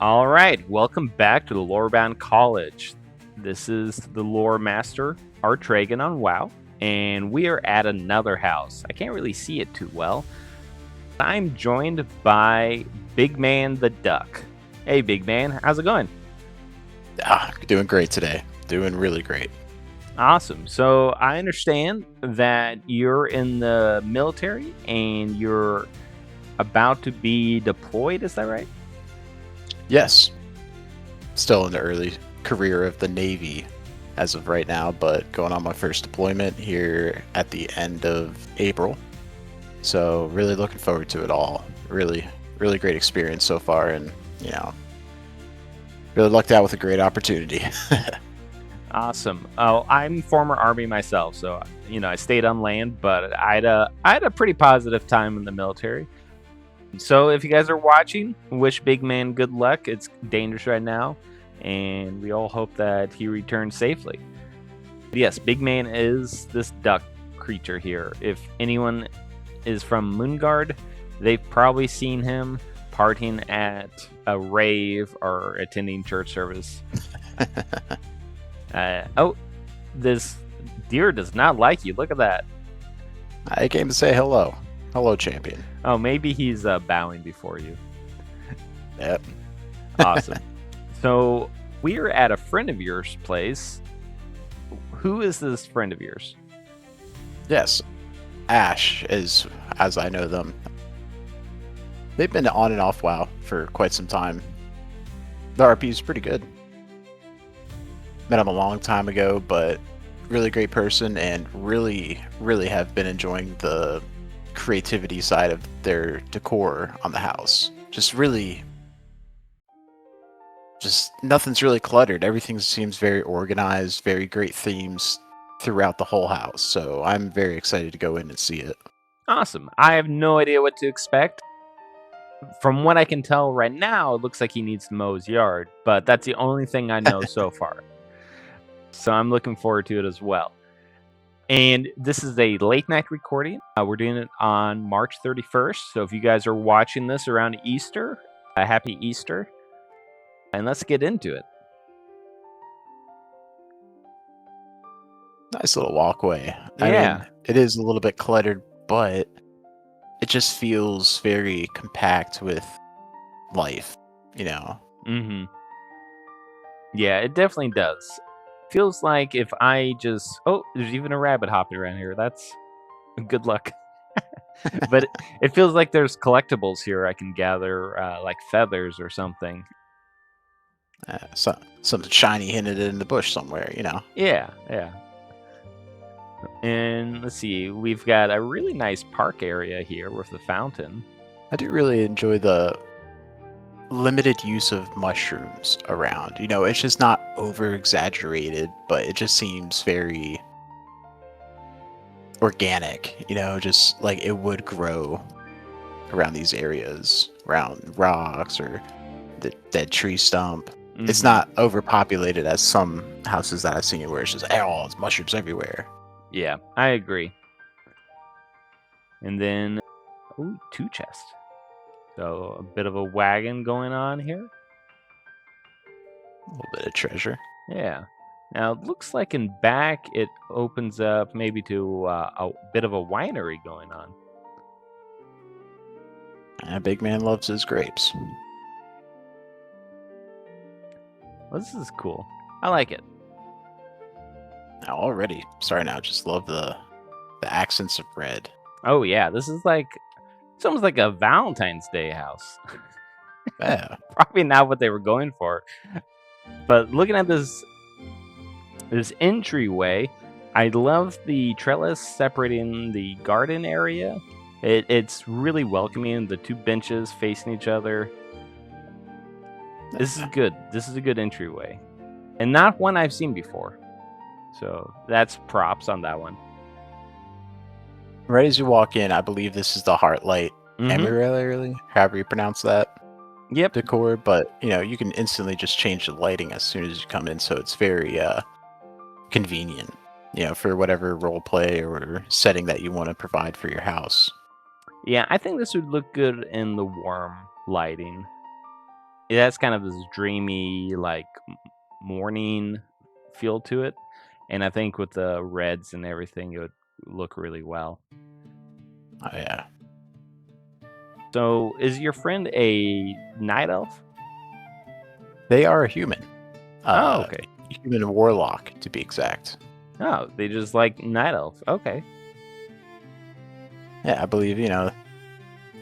All right, welcome back to the Lorebound College. This is the lore master, Artragan on WoW, and we are at another house. I can't really see it too well. I'm joined by Big Man the Duck. Hey, Big Man, how's it going? Doing great today. Doing really great. Awesome. So I understand that you're in the military and you're about to be deployed. Is that right? Yes, still in the early career of the Navy as of right now, but going on my first deployment here at the end of April. So really looking forward to it all. Really, really great experience so far, and really lucked out with a great opportunity. Awesome. Oh, I'm former Army myself, so I stayed on land, but I had a pretty positive time in the military. So if you guys are watching, wish Big Man good luck. It's dangerous right now, and we all hope that he returns safely. But yes, Big Man is this duck creature here. If anyone is from Moongard, they've probably seen him partying at a rave or attending church service. This deer does not like you. Look at that. I came to say hello. Hello, champion. Oh, maybe he's bowing before you. Yep. Awesome. So we're at a friend of yours' place. Who is this friend of yours? Yes, Ash is, as I know them. They've been on and off WoW for quite some time. The RP is pretty good. Met him a long time ago, but really great person, and really, really have been enjoying the creativity side of their decor on the house. Just nothing's really cluttered. Everything seems very organized, very great themes throughout the whole house. So I'm very excited to go in and see it. Awesome. I have no idea what to expect. From what I can tell right now, it looks like he needs to mow his yard, but that's the only thing I know so far. So I'm looking forward to it as well. And this is a late night recording. We're doing it on March 31st. So if you guys are watching this around Easter, happy Easter. And let's get into it. Nice little walkway. Yeah. I mean, it is a little bit cluttered, but it just feels very compact with life, Mm-hmm. Yeah, it definitely does. Feels like if I just... Oh, there's even a rabbit hopping around here. That's good luck. But it feels like there's collectibles here I can gather, like feathers or something. Something shiny hinted in the bush somewhere, Yeah. And let's see, we've got a really nice park area here with the fountain. I do really enjoy the limited use of mushrooms around. It's just not over exaggerated, but it just seems very organic, just like it would grow around these areas, around rocks or the dead tree stump. Mm-hmm. It's not overpopulated as some houses that I've seen where it's just, oh, it's mushrooms everywhere. Yeah, I agree. And then, two chests. So a bit of a wagon going on here. A little bit of treasure. Yeah. Now, it looks like in back it opens up maybe to a bit of a winery going on. Big Man loves his grapes. Well, this is cool. I like it. Now, already starting out, just love the accents of red. Oh, yeah. This is like... It's almost like a Valentine's Day house. Yeah. Probably not what they were going for. But looking at this entryway, I love the trellis separating the garden area. It's really welcoming. The two benches facing each other. This is good. This is a good entryway. And not one I've seen before. So that's props on that one. Right as you walk in, I believe this is the Heartlight Emerald, however you pronounce that. Yep. Decor, but you can instantly just change the lighting as soon as you come in, so it's very convenient, for whatever role play or setting that you want to provide for your house. Yeah, I think this would look good in the warm lighting. It has kind of this dreamy, like morning feel to it, and I think with the reds and everything, it would look really well. Oh yeah, So, is your friend a night elf? they are a human. Oh, Uh, okay. Human warlock to be exact. Oh, they just like night elf. Okay, Yeah, I believe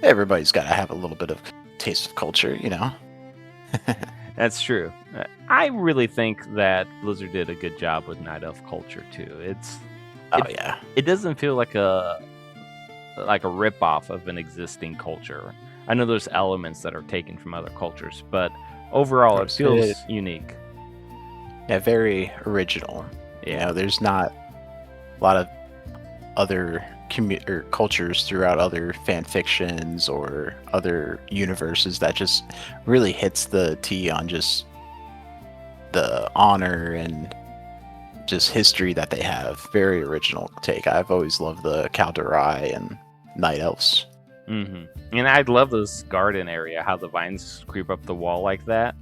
everybody's got to have a little bit of taste of culture. that's true. I really think that Blizzard did a good job with night elf culture too. Oh It yeah, it doesn't feel like a rip off of an existing culture. I know there's elements that are taken from other cultures, but of overall it course. feels unique. Yeah, very original. Yeah. There's not a lot of other or cultures throughout other fan fictions or other universes that just really hits the T on just the honor and just history that they have. Very original take. I've always loved the Kaldorei and Night Elves. And I'd love this garden area, how the vines creep up the wall like that.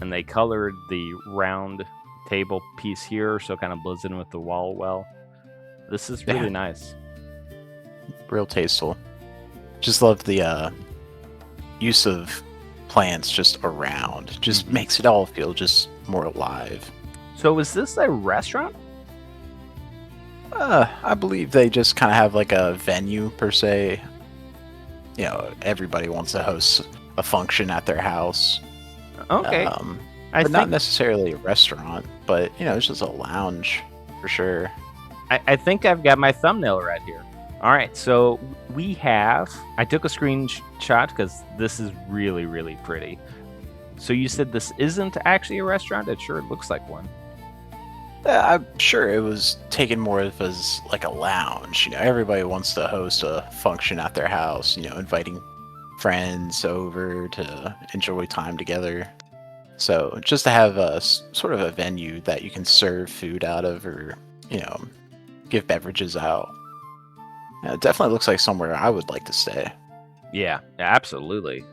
And they colored the round table piece here, so it kind of blends in with the wall well. This is Yeah, really nice. real tasteful. Just love the use of plants just around. Just Mhm. makes it all feel just more alive. So is this a restaurant? I believe they just kind of have like a venue per se. Everybody wants to host a function at their house. Okay. Um, I but not think necessarily a restaurant, but it's just a lounge for sure. I think I've got my thumbnail right here. All right, so I took a screenshot because this is really, really pretty. So you said this isn't actually a restaurant? It sure looks like one. I'm sure it was taken more of as like a lounge. Everybody wants to host a function at their house. Inviting friends over to enjoy time together. So just to have sort of a venue that you can serve food out of, or you know, give beverages out. It definitely looks like somewhere I would like to stay. Yeah, absolutely.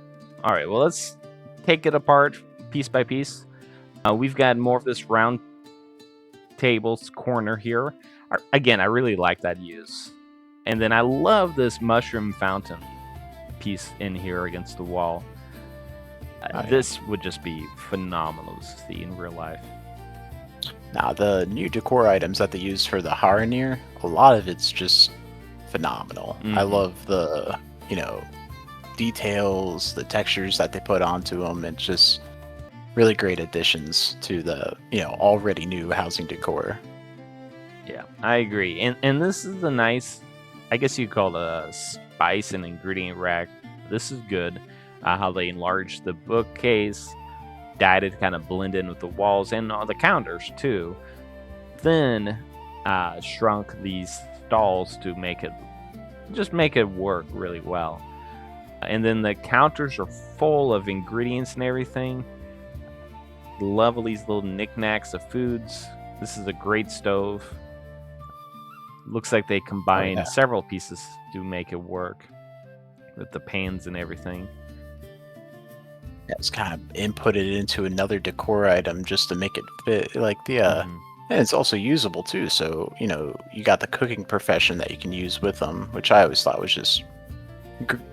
All right, well, let's take it apart piece by piece. We've got more of this round tables corner here. Again, I really like that use. And then I love this mushroom fountain piece in here against the wall. Oh, yeah. This would just be phenomenal to see in real life. Now, the new decor items that they use for the Haranir, a lot of it's just phenomenal. I Mhm. love the, details, the textures that they put onto them, and just really great additions to the, already new housing decor. Yeah, I agree. And this is a nice, I guess you call it a spice and ingredient rack. This is good. How they enlarged the bookcase, dyed it to kind of blend in with the walls and all the counters too. Then shrunk these stalls to make it work really well. And then the counters are full of ingredients and everything. Love all these little knickknacks of foods. This is a great stove. Looks like they Oh combined yeah, several pieces to make it work with the pans and everything. yeah, it's kind of inputted into another decor item just to make it fit. Like Mhm. and it's also usable too. So you got the cooking profession that you can use with them, which I always thought was just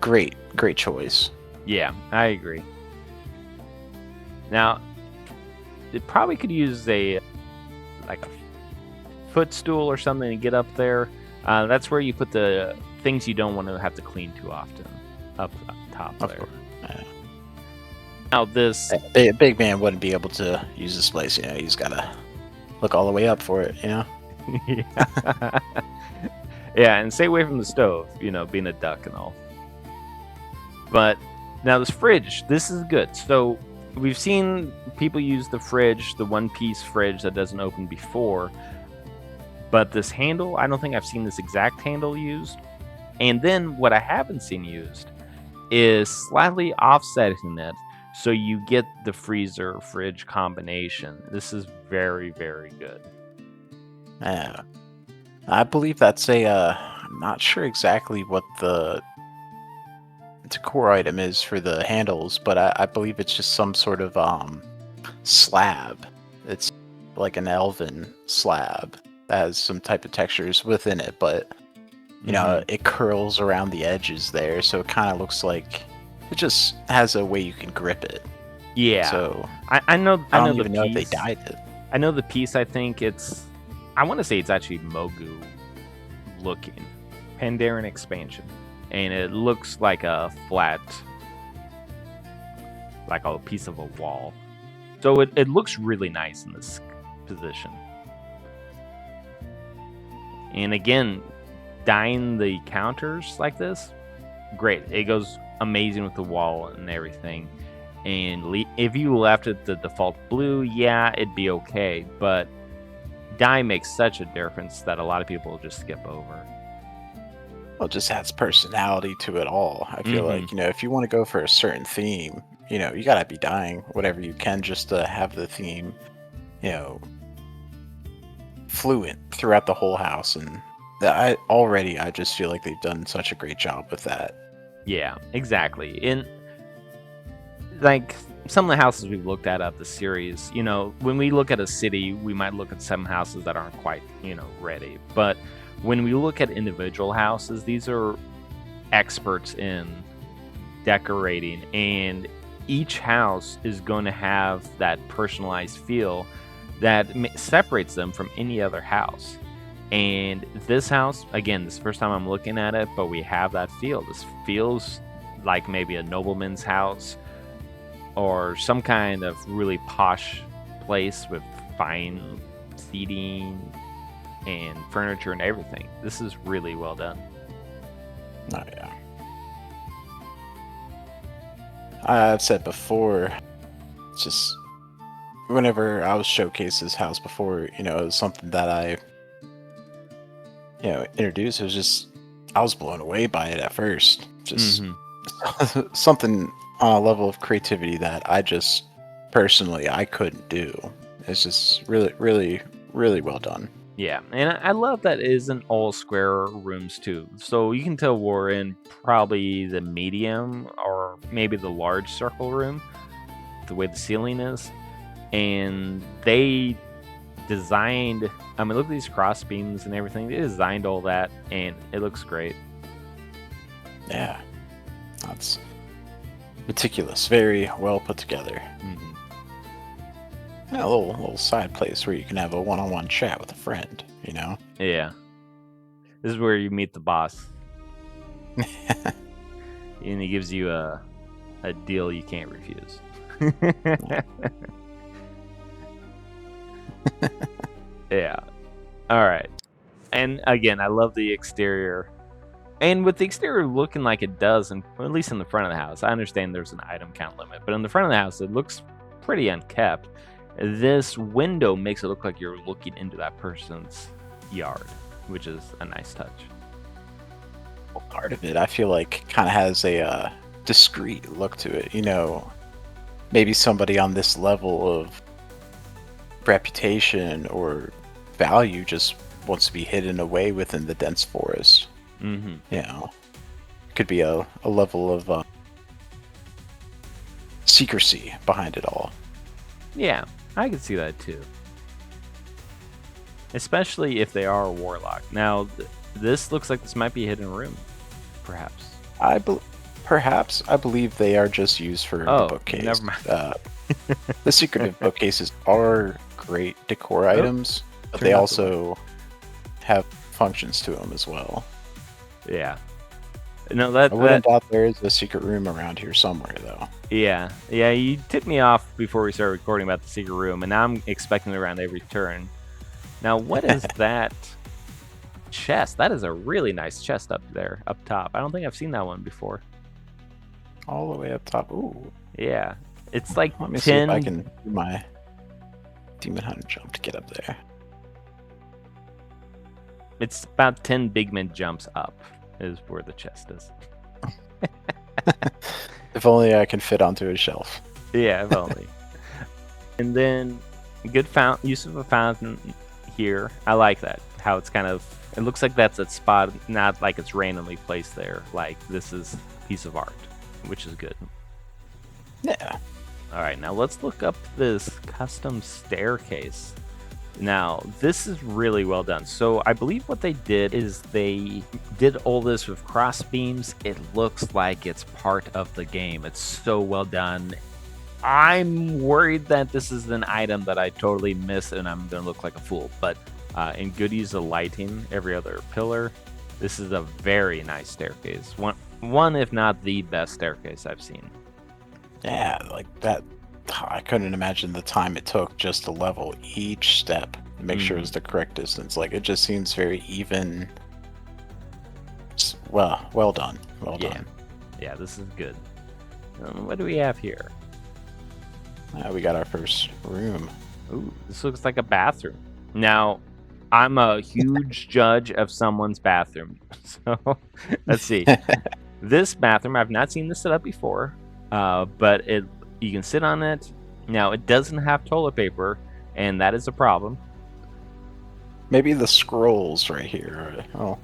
great choice. Yeah, I agree. Now, it probably could use a footstool or something to get up there. That's where you put the things you don't want to have to clean too often up top Of there. course. Now this, A big man wouldn't be able to use this place. He's got to look all the way up for it. yeah, yeah, and stay away from the stove. Being a duck and all. But now this fridge, this is good. So we've seen people use the fridge, the one-piece fridge that doesn't open before. But this handle, I don't think I've seen this exact handle used. And then what I haven't seen used is slightly offsetting it so you get the freezer fridge combination. This is very, very good. Yeah. I believe that's I'm not sure exactly what the decor item is for the handles, but I believe it's just some sort of slab. It's like an elven slab that has some type of textures within it, but you know, it curls around the edges there, so it kind of looks like it just has a way you can grip it. Yeah. So I know I don't the even know if they piece. dyed it. I know the piece. I think I want to say it's actually Mogu looking Pandaren expansion, and it looks like a flat, like a piece of a wall. So it looks really nice in this position. And again, dyeing the counters like this, great. It goes amazing with the wall and everything. And if you left it the default blue, yeah, it'd be okay. But dye makes such a difference that a lot of people just skip over. Well, it just adds personality to it all. I feel like, you know, if you want to go for a certain theme, you know, you gotta be dyeing whatever you can just to have the theme, you know, fluent throughout the whole house. And I just feel like they've done such a great job with that. Yeah, exactly. And like some of the houses we've looked at the series, you know, when we look at a city, we might look at some houses that aren't quite, you know, ready. But when we look at individual houses, these are experts in decorating, and each house is going to have that personalized feel that separates them from any other house. And this house, again, this is the first time I'm looking at it, but we have that feel. This feels like maybe a nobleman's house or some kind of really posh place with fine seating and furniture and everything. This is really well done. Oh, yeah. I've said before, just whenever I was showcased this house before, you know, it was something that I, you know, introduced. It was just, I was blown away by it at first. Just something on a level of creativity that I just personally I couldn't do. It's just really, really, really well done. Yeah, and I love that it isn't all square rooms too. So you can tell we're in probably the medium or maybe the large circle room, the way the ceiling is. And they designed, I mean, look at these cross beams and everything. They designed all that, and it looks great. Yeah, that's meticulous, very well put together. Yeah, a little side place where you can have a one-on-one chat with a friend, you know? Yeah. This is where you meet the boss. And he gives you a deal you can't refuse. Yeah. All right. And again, I love the exterior. And with the exterior looking like it does, and at least in the front of the house, I understand there's an item count limit, but in the front of the house, it looks pretty unkept. This window makes it look like you're looking into that person's yard, which is a nice touch. Well, part of it, I feel like, kind of has a discreet look to it. You know, maybe somebody on this level of reputation or value just wants to be hidden away within the dense forest. You know, it could be a level of secrecy behind it all. Yeah, I can see that too. Especially if they are a warlock. Now, this looks like this might be a hidden room, perhaps. I believe they are just used for the bookcase. Never mind. The secretive bookcases are great decor items, but they also have functions to them as well. Yeah. No, I wouldn't doubt there is a secret room around here somewhere, though. Yeah. Yeah, you tipped me off before we started recording about the secret room, and now I'm expecting it around every turn. Now, what is that chest? That is a really nice chest up there, up top. I don't think I've seen that one before. All the way up top. Ooh. Yeah. It's like Let me 10... see if I can do my Demon Hunter jump to get up there. It's about 10 big men jumps up is where the chest is. If only I can fit onto a shelf. Yeah, if only. And then good use of a fountain here. I like that. How it's kind of, it looks like that's a spot, not like it's randomly placed there. Like this is a piece of art. which is good. Yeah. All right, now let's look up this custom staircase. Now, this is really well done. So I believe what they did is they did all this with cross beams. It looks like it's part of the game. It's so well done. I'm worried that this is an item that I totally miss and I'm going to look like a fool. But in good use of lighting, every other pillar, this is a very nice staircase. One, if not the best staircase I've seen. Yeah, like that. I couldn't imagine the time it took just to level each step to make sure it's the correct distance. Like, it just seems very even. Well done. Well done. Yeah, this is good. What do we have here? We got our first room. Ooh, this looks like a bathroom. Now, I'm a huge judge of someone's bathroom. So, let's see. This bathroom, I've not seen this set up before, but you can sit on it. Now, it doesn't have toilet paper, and that is a problem. Maybe the scrolls right here. Oh,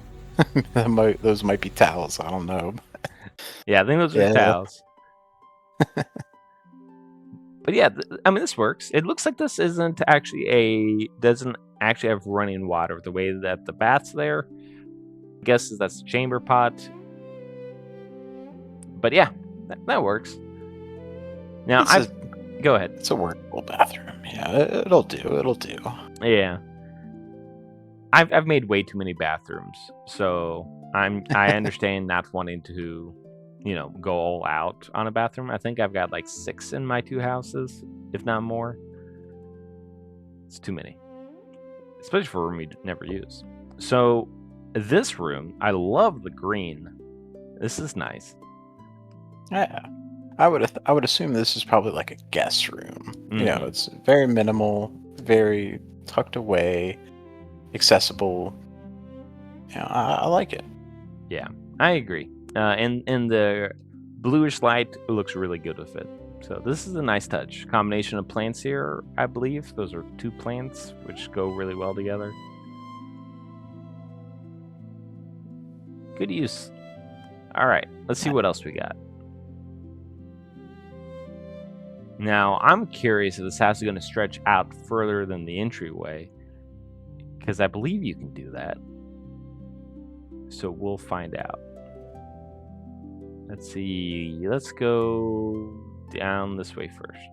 those might be towels. I don't know. Yeah, I think those are towels. But yeah, I mean, this works. It looks like this doesn't actually have running water. The way that the bath's there, I guess that's the chamber pot. But yeah, that works. Now go ahead. It's a workable bathroom. Yeah, it'll do. It'll do. Yeah, I've made way too many bathrooms, so I understand not wanting to, go all out on a bathroom. I think I've got like 6 in my 2 houses, if not more. It's too many, especially for a room you never use. So this room, I love the green. This is nice. Yeah, I would assume this is probably like a guest room. It's very minimal, very tucked away, accessible. I like it. Yeah, I agree. And the bluish light looks really good with it. So this is a nice touch. Combination of plants here, I believe. Those are 2 plants, which go really well together. Good use. All right, let's see what else we got. Now, I'm curious if this house is going to stretch out further than the entryway, because I believe you can do that. So we'll find out. Let's see. Let's go down this way first.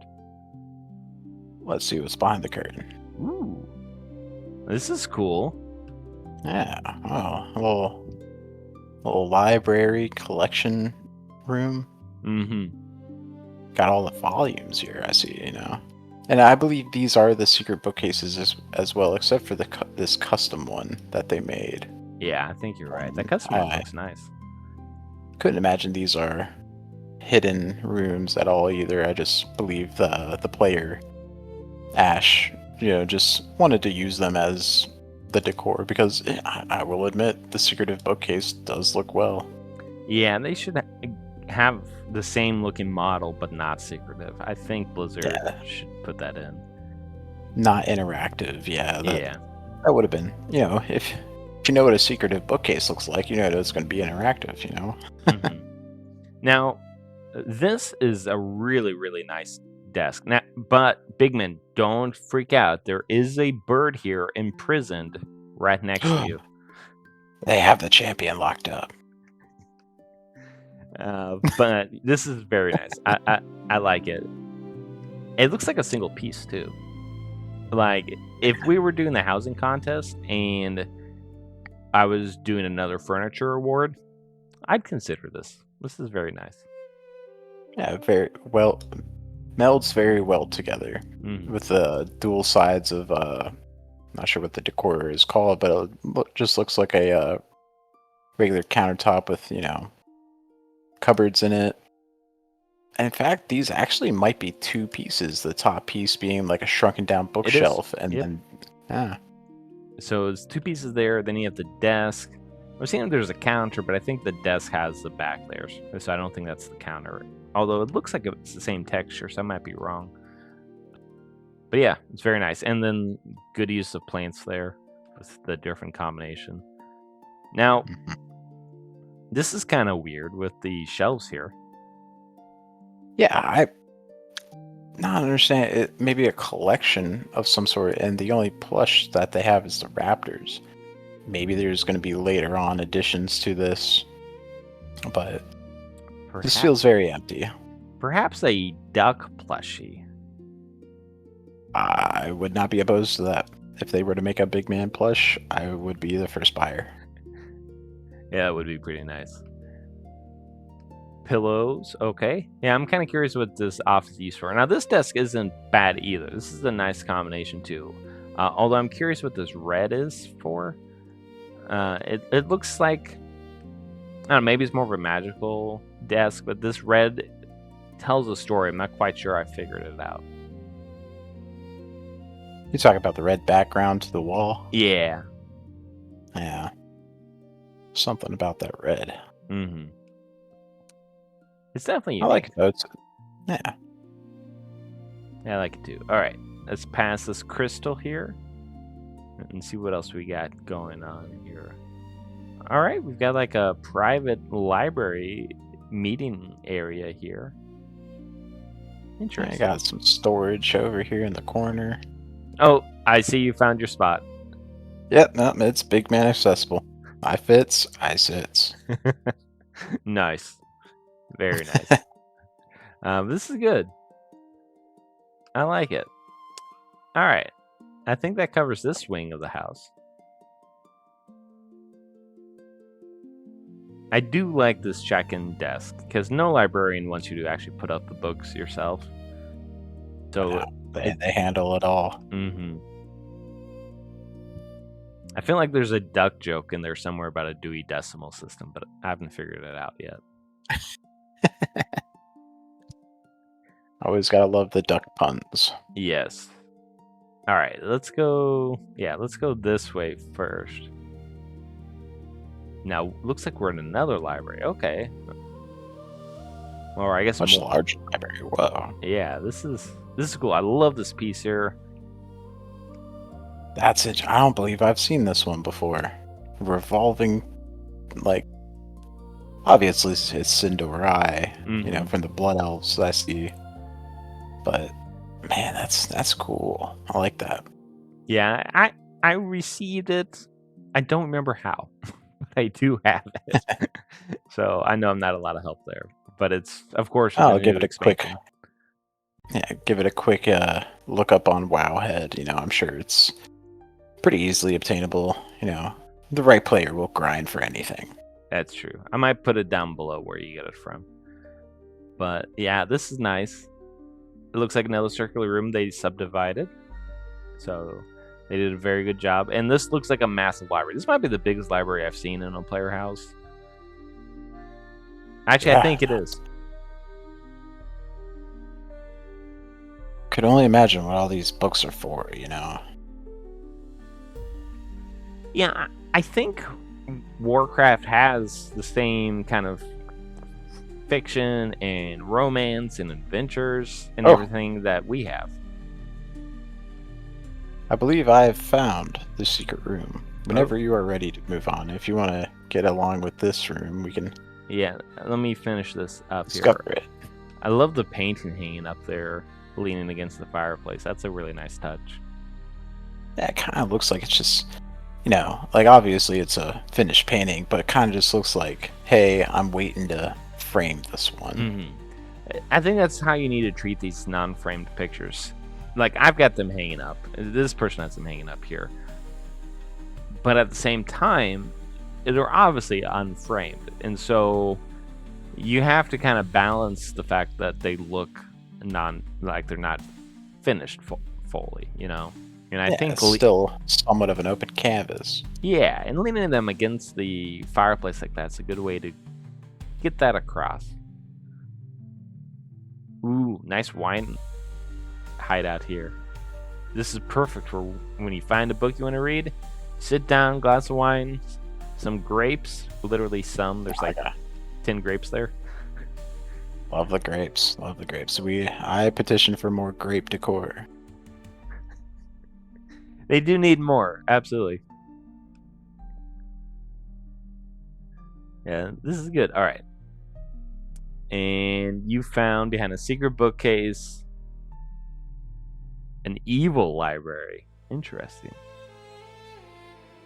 Let's see what's behind the curtain. Ooh. This is cool. Yeah. Oh, a little library collection room. Mm-hmm. Got all the volumes here, I see, And I believe these are the secret bookcases as well, except for this custom one that they made. Yeah, I think you're right. That custom one looks nice. Couldn't imagine these are hidden rooms at all either. I just believe the player, Ash, just wanted to use them as the decor, because I will admit the secretive bookcase does look well. Yeah, they should have the same looking model, but not secretive. I think Blizzard should put that in. Not interactive, yeah. That would have been, if you know what a secretive bookcase looks like, it's going to be interactive, Mm-hmm. Now, this is a really, really nice desk. Now, but Bigman, don't freak out. There is a bird here imprisoned right next to you. They have the champion locked up. But this is very nice. I like it. It looks like a single piece too. Like, if we were doing the housing contest and I was doing another furniture award, I'd consider this. This is very nice. Yeah, very well. Melds very well together with the dual sides of not sure what the decor is called, but it just looks like a regular countertop with cupboards in it. And in fact, these actually might be 2 pieces. The top piece being like a shrunken down bookshelf, and then So it's 2 pieces there. Then you have the desk. I've seen there's a counter, but I think the desk has the back there, so I don't think that's the counter. Although it looks like it's the same texture, so I might be wrong. But yeah, it's very nice. And then good use of plants there with the different combination. Now, this is kind of weird with the shelves here. Yeah, I not understand it. Maybe a collection of some sort, and the only plush that they have is the Raptors. Maybe there's going to be later on additions to this, but this Perhaps, feels very empty. perhaps a duck plushie. I would not be opposed to that. If they were to make a big man plush, I would be the first buyer. Yeah, that would be pretty nice. Pillows, okay. Yeah, I'm kind of curious what this office is used for. Now, this desk isn't bad either. This is a nice combination too. Although I'm curious what this red is for. It looks like, I don't know, maybe it's more of a magical desk, but this red tells a story. I'm not quite sure I figured it out. You talk about the red background to the wall. Yeah. Yeah. Something about that red. Mm-hmm. It's definitely I unique. like it though. Yeah. Yeah, I like it too. All right, let's pass this crystal here and see what else we got going on here. All right, we've got like a private library meeting area here. I Interesting. got some storage over here in the corner. Oh, I see you found your spot. Yep, no, it's big man accessible. I fits, I sits. Nice. Very nice. This is good. I like it. All right. I think that covers this wing of the house. I do like this check-in desk because no librarian wants you to actually put up the books yourself. So They handle it all. Mm-hmm. I feel like there's a duck joke in there somewhere about a Dewey Decimal System, but I haven't figured it out yet. Always gotta love the duck puns. Yes. All right, let's go. Yeah, let's go this way first. Now, looks like we're in another library. Okay. Or I guess Much more. larger library. Whoa. Yeah, this is cool. I love this piece here. That's it. I don't believe I've seen this one before. Revolving, like, obviously it's Sindorai, you know, from the Blood Elves I see. But man, that's cool. I like that. Yeah, I received it. I don't remember how, but I do have it. So I know I'm not a lot of help there, but it's of course. I'll give it a quick. Yeah, give it a quick look up on Wowhead. You know, I'm sure it's pretty easily obtainable. You know, the right player will grind for anything. That's true. I might put it down below where you get it from. But yeah, this is nice. It looks like another circular room they subdivided. So they did a very good job. And this looks like a massive library. This might be the biggest library I've seen in a player house. Actually, yeah. I think it is. Could only imagine what all these books are for, you know? Yeah, I think Warcraft has the same kind of fiction and romance and adventures and everything that we have. I believe I've found the secret room. Whenever you are ready to move on, if you want to get along with this room, we can. Yeah, let me finish this up discover here. It. I love the painting hanging up there, leaning against the fireplace. That's a really nice touch. Yeah, it kind of looks like it's just, you know, like obviously it's a finished painting, but it kind of just looks like, hey, I'm waiting to frame this one. Mm-hmm. I think that's how you need to treat these non-framed pictures. Like, I've got them hanging up. This person has them hanging up here. But at the same time, they're obviously unframed. And so you have to kind of balance the fact that they look like they're not finished fully, you know? And I think it's still somewhat of an open canvas. Yeah, and leaning them against the fireplace like that's a good way to get that across. Ooh, nice wine hideout here. This is perfect for when you find a book you want to read. Sit down, glass of wine, some grapes. Literally some. There's like 10 grapes there. Love the grapes. Love the grapes. I petition for more grape decor. They do need more, absolutely. Yeah, this is good. All right. And you found behind a secret bookcase an evil library. Interesting.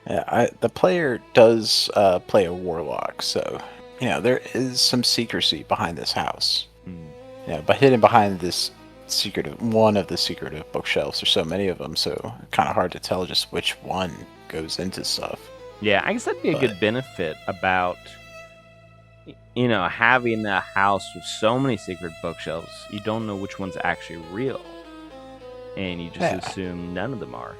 Yeah, the player does play a warlock, so there is some secrecy behind this house. Hmm. Yeah, but hidden behind this one of the secretive bookshelves. There's so many of them, so kind of hard to tell just which one goes into stuff. Yeah, I guess that'd be a But good benefit about having a house with so many secret bookshelves. You don't know which one's actually real, and you just yeah, assume none of them are.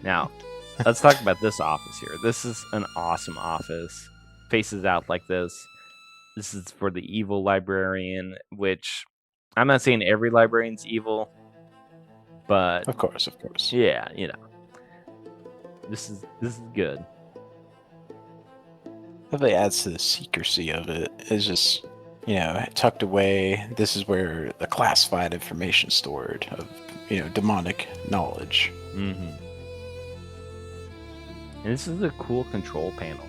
Now, let's talk about this office here. This is an awesome office. Faces out like this. This is for the evil librarian, which I'm not saying every librarian's evil, but of course. yeah, this is good. Really adds to the secrecy of it. It's just tucked away. This is where the classified information stored of demonic knowledge. Mm-hmm. And this is a cool control panel.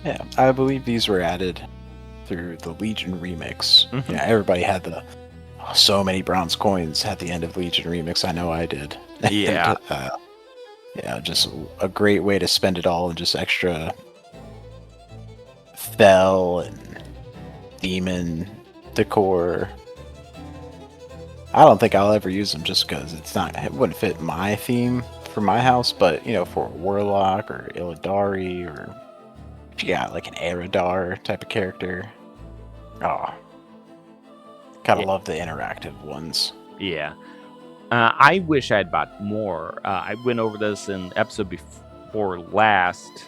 Yeah, I believe these were added through the Legion remix. Mhm. Everybody had so many bronze coins at the end of Legion remix. I know I did. Yeah. And, just a great way to spend it all in just extra fell and demon decor. I don't think I'll ever use them just because it wouldn't fit my theme for my house, but for a warlock or Illidari, or if you got like an Eridar type of character. Oh, gotta love the interactive ones. Yeah. I wish I'd bought more. I went over this in episode before last.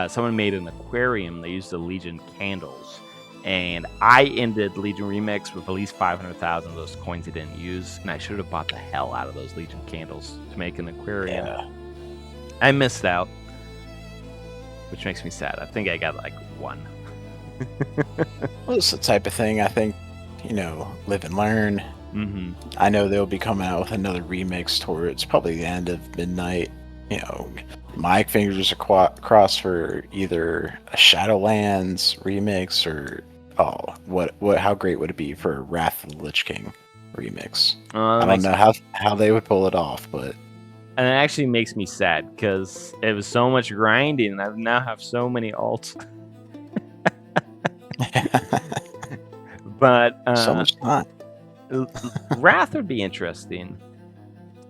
Someone made an aquarium. They used the Legion candles. And I ended Legion Remix with at least 500,000 of those coins I didn't use. And I should have bought the hell out of those Legion candles to make an aquarium. Yeah. I missed out, which makes me sad. I think I got like one. Well, it's the type of thing I think, live and learn. Mm-hmm. I know they'll be coming out with another remix towards probably the end of midnight. My fingers are crossed for either a Shadowlands remix or how great would it be for a Wrath of the Lich King remix? I don't know how they would pull it off, but and it actually makes me sad because it was so much grinding, and I now have so many alts. But so much fun. Wrath would be interesting.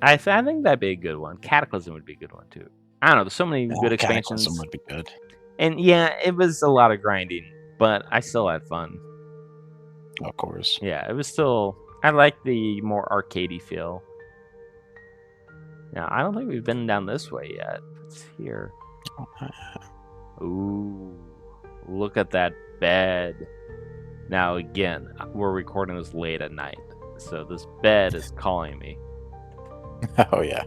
I think that'd be a good one. Cataclysm would be a good one too. I don't know. There's so many good expansions. Cataclysm would be good. And yeah, it was a lot of grinding, but I still had fun. Of course. Yeah, it was still. I like the more arcadey feel. Now, I don't think we've been down this way yet. It's here. Ooh, look at that bed. Now, again, we're recording this late at night, so this bed is calling me. Oh, yeah.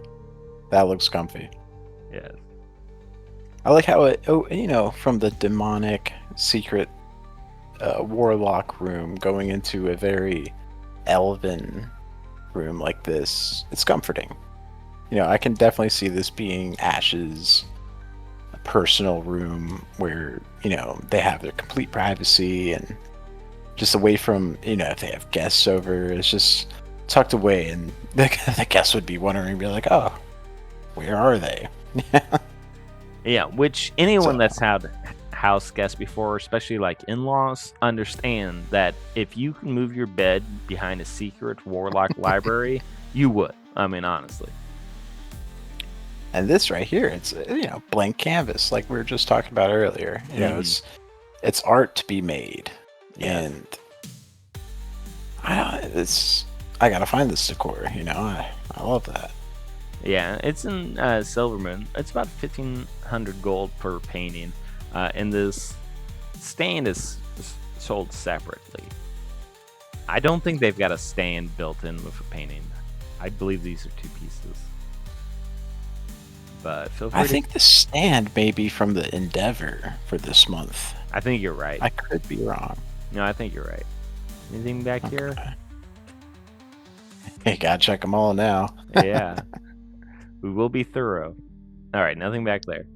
That looks comfy. Yes. I like how from the demonic secret warlock room going into a very elven room like this, it's comforting. I can definitely see this being Ash's personal room where, they have their complete privacy and just away from, if they have guests over, it's just tucked away, and the guests would be wondering, be like, oh, where are they? Yeah, which anyone that's had house guests before, especially like in-laws, understand that if you can move your bed behind a secret warlock library, you would. I mean, honestly. And this right here, it's blank canvas, like we were just talking about earlier. It's art to be made, and I gotta find this decor. I love that. Yeah, it's in Silvermoon. It's about 1,500 gold per painting, and this stand is sold separately. I don't think they've got a stand built in with a painting. I believe these are two pieces. But feel free. I think the stand may be from the Endeavor for this month. I think you're right. I could be wrong. No, I think you're right. Anything back here? Hey, gotta check them all now. Yeah. We will be thorough. All right, nothing back there.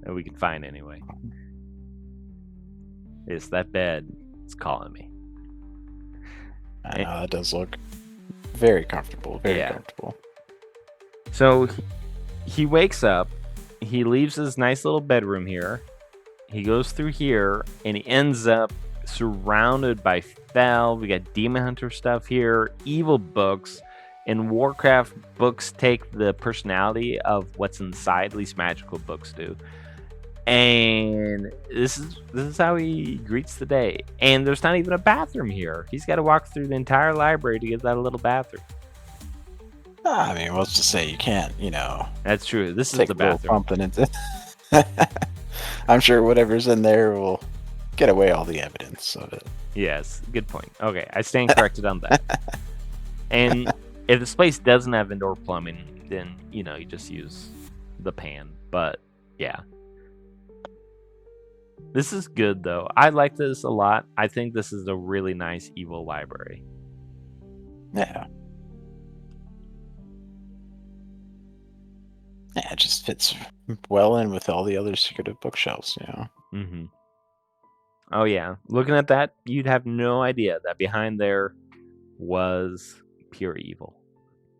that we can find anyway. It's that bed. It's calling me. I know that does look very comfortable. Very comfortable. So he wakes up. He leaves his nice little bedroom here. He goes through here, and he ends up surrounded by Fel. We got Demon Hunter stuff here, evil books. In Warcraft, books take the personality of what's inside, at least magical books do. And this is how he greets the day. And there's not even a bathroom here. He's got to walk through the entire library to get that little bathroom. I mean, let's just say you can't, That's true. This is take the a little bathroom. pumping into. I'm sure whatever's in there will get away all the evidence of it. Yes, good point. Okay, I stand corrected on that. And if this place doesn't have indoor plumbing, then you just use the pan. But yeah. This is good though. I like this a lot. I think this is a really nice evil library. Yeah. Yeah, it just fits well in with all the other secretive bookshelves, Mm-hmm. Oh yeah. Looking at that, you'd have no idea that behind there was pure evil.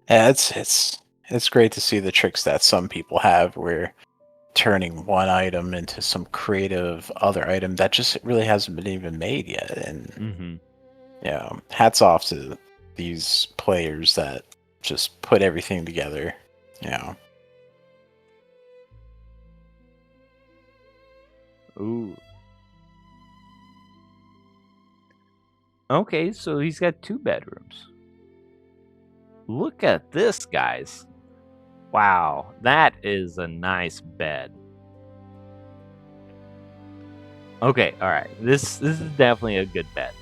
Yeah, it's great to see the tricks that some people have where turning one item into some creative other item that just really hasn't been even made yet. And hats off to these players that just put everything together. Ooh. Okay, so he's got 2 bedrooms. Look at this, guys. Wow, that is a nice bed. Okay, all right. This is definitely a good bed.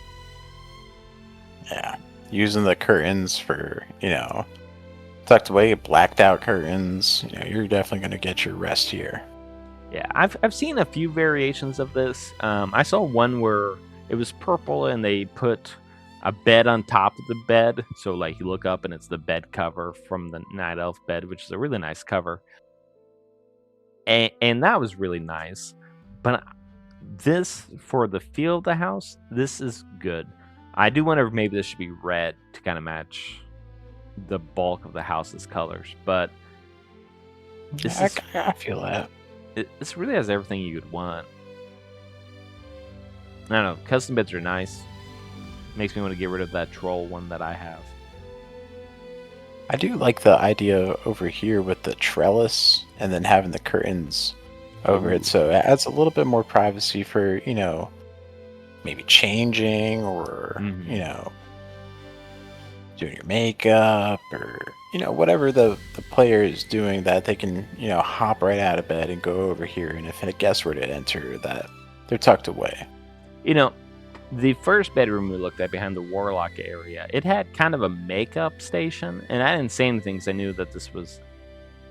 Yeah, using the curtains for tucked away, blacked out curtains. You're definitely gonna get your rest here. Yeah, I've seen a few variations of this. I saw one where it was purple and they put a bed on top of the bed. So like you look up and it's the bed cover from the Night Elf bed, which is a really nice cover. And that was really nice. But this, for the feel of the house, this is good. I do wonder if maybe this should be red to kind of match the bulk of the house's colors. But I feel that. This really has everything you would want. I don't know. Custom beds are nice. Makes me want to get rid of that troll one that I have. I do like the idea over here with the trellis and then having the curtains over it. So it adds a little bit more privacy for, maybe changing or, doing your makeup or, whatever the player is doing, that they can, hop right out of bed and go over here. And if a guest were to enter, that they're tucked away. The first bedroom we looked at behind the Warlock area, it had kind of a makeup station. And I didn't say anything because I knew that this was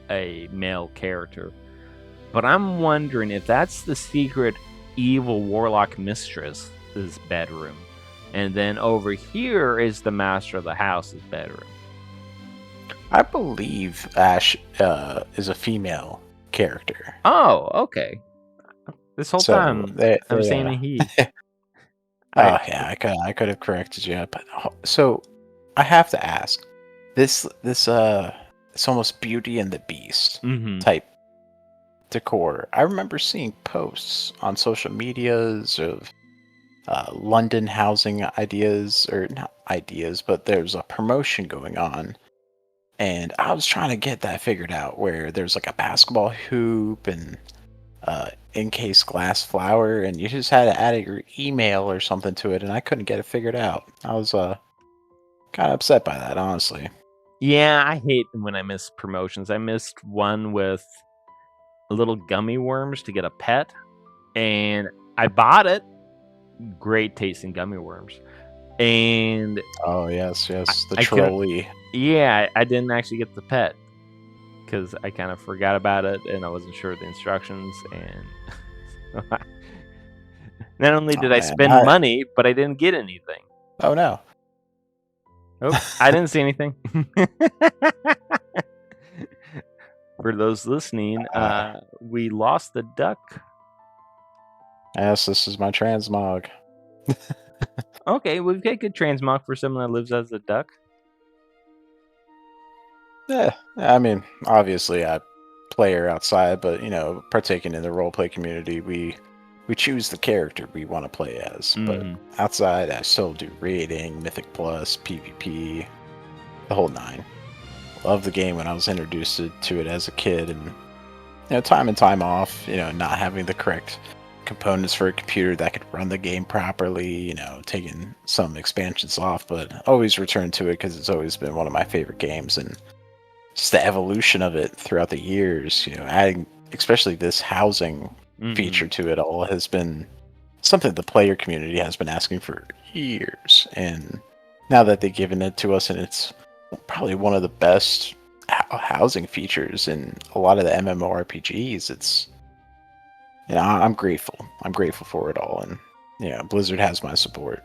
a male character. But I'm wondering if that's the secret evil Warlock mistress's bedroom. And then over here is the master of the house's bedroom. I believe Ash is a female character. Oh, okay. This whole time I was saying a he. Yeah, I could have corrected you. But so I have to ask, this it's almost Beauty and the Beast type decor. I remember seeing posts on social medias of London housing ideas, or not ideas, but there's a promotion going on. And I was trying to get that figured out, where there's like a basketball hoop and encased glass flower, and you just had to add your email or something to it, and I couldn't get it figured out. I was kind of upset by that, honestly. Yeah, I hate when I miss promotions. I missed one with little gummy worms to get a pet, and I bought it. Great tasting gummy worms. And oh yes, the trolley. Yeah, I didn't actually get the pet because I kind of forgot about it and I wasn't sure of the instructions. And not only did I spend money, but I didn't get anything. Oh no! Oh, I didn't see anything. For those listening, Uh, we lost the duck. yes, this is my transmog. Okay, we've got good transmog for someone that lives as a duck. Yeah, I mean, obviously I play her outside, but partaking in the roleplay community, we choose the character we want to play as. But Hmm. outside, I still do raiding, Mythic Plus, PvP, the whole nine. Love the game when I was introduced to it as a kid, and time and time off, not having the correct components for a computer that could run the game properly, taking some expansions off, but always return to it because it's always been one of my favorite games, and just the evolution of it throughout the years, adding especially this housing Hmm. feature to it all has been something the player community has been asking for years. And now that they've given it to us, and it's probably one of the best housing features in a lot of the MMORPGs, I'm grateful. I'm grateful for it all. And Blizzard has my support.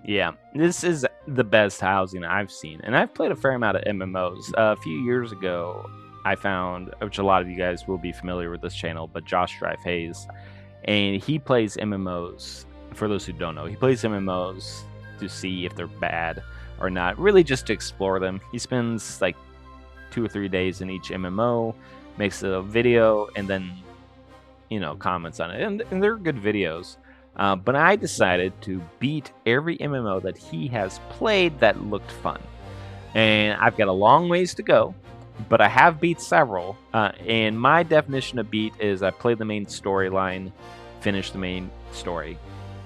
Yeah, this is the best housing I've seen, and I've played a fair amount of MMOs. A few years ago, I found, which a lot of you guys will be familiar with this channel, but Josh Drive Hayes, and he plays MMOs. For those who don't know, he plays MMOs to see if they're bad or not, really just to explore them. He spends like 2 or 3 days in each MMO, makes a video, and then comments on it, and they're good videos. But I decided to beat every MMO that he has played that looked fun, and I've got a long ways to go, but I have beat several. And my definition of beat is I play the main storyline, finish the main story.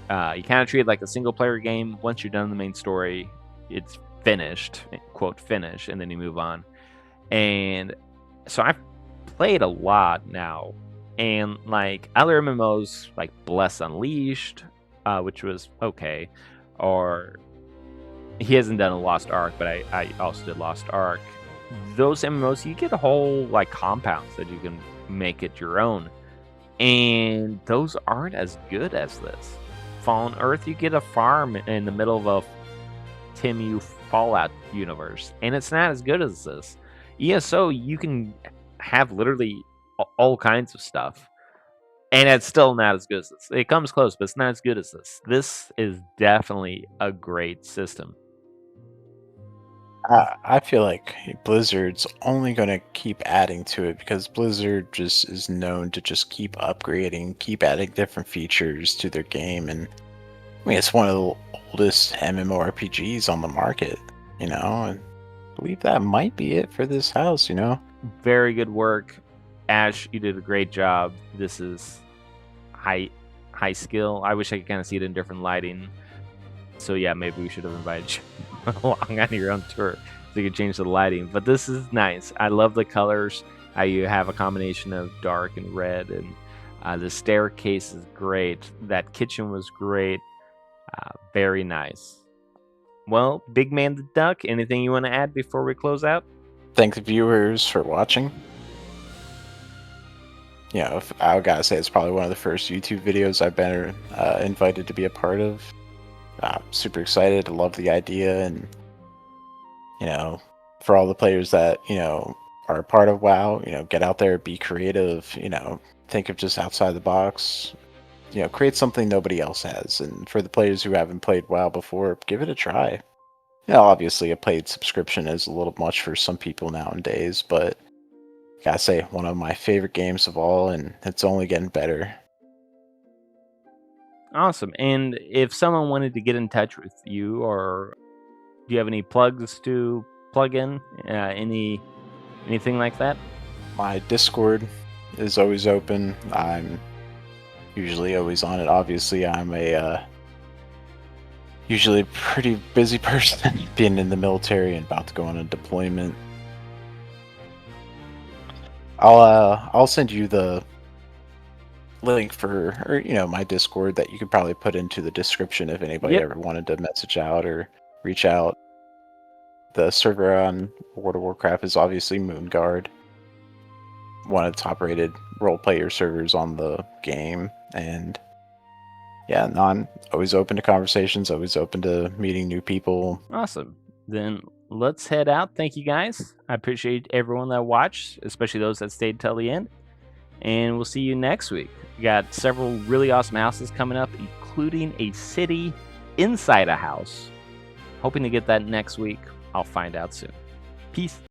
You kind of treat it like a single player game. Once you're done the main story, it's finished, quote finish, and then you move on. And so I've played a lot now, and like other MMOs like Bless Unleashed, which was okay, or he hasn't done a Lost Ark, but I also did Lost Ark. Those MMOs, you get a whole like compounds that you can make it your own, and those aren't as good as this. Fallen Earth, you get a farm in the middle of a Timu Fallout universe, and it's not as good as this. ESO, you can have literally all kinds of stuff, and it's still not as good as this. It comes close, but it's not as good as this. This is definitely a great system. I feel like Blizzard's only going to keep adding to it because Blizzard just is known to just keep upgrading, keep adding different features to their game. And I mean, it's one of the oldest MMORPGs on the market, and I believe that might be it for this house. Very good work, Ash. You did a great job. This is high skill. I wish I could kind of see it in different lighting. So yeah, maybe we should have invited you along on your own tour so you could change the lighting. But this is nice. I love the colors. How you have a combination of dark and red, and the staircase is great. That kitchen was great. Very nice. Well, Big Man the Duck, anything you want to add before we close out? Thank the viewers for watching. I gotta say, it's probably one of the first YouTube videos I've been invited to be a part of. Super excited. I love the idea, and for all the players that are a part of WoW, get out there, be creative. Think of just outside the box. Create something nobody else has. And for the players who haven't played WoW before, give it a try. Obviously, a paid subscription is a little much for some people nowadays, but gotta say, one of my favorite games of all, and it's only getting better. Awesome. And if someone wanted to get in touch with you, or do you have any plugs to plug in? Anything like that? My Discord is always open. I'm usually always on it. Obviously, I'm a usually pretty busy person, being in the military and about to go on a deployment. I'll send you the link for, or my Discord that you could probably put into the description if anybody Yep. ever wanted to message out or reach out. The server on World of Warcraft is obviously Moonguard, one of the top rated role player servers on the game. And yeah, no, I'm always open to conversations, always open to meeting new people. Awesome. Then let's head out. Thank you guys. I appreciate everyone that watched, especially those that stayed till the end. And we'll see you next week. We got several really awesome houses coming up, including a city inside a house. Hoping to get that next week. I'll find out soon. Peace.